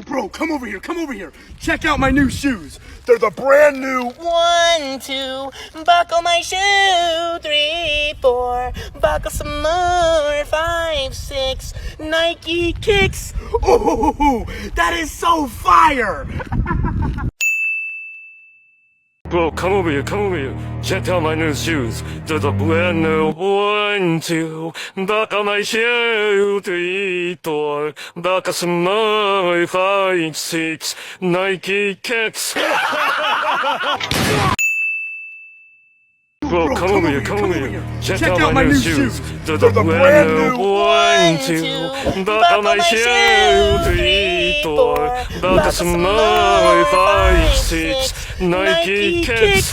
Bro, come over here. Check out my new shoes. They're the brand new 1, 2, buckle my shoe. 3, 4, buckle some more. 5, 6, Nike kicks. Ooh, that is so fire! Bro, come over here. Check out my new shoes. They're the brand new 1, 2, buckle my shoe. 3, 4, buckle some more. 5, 6, Nike kicks. Bro, come over here. Check out my new shoes. They're the brand new 1, 2, buckle my shoe. 3, 4, buckle some more. 5, 6, Nike kicks.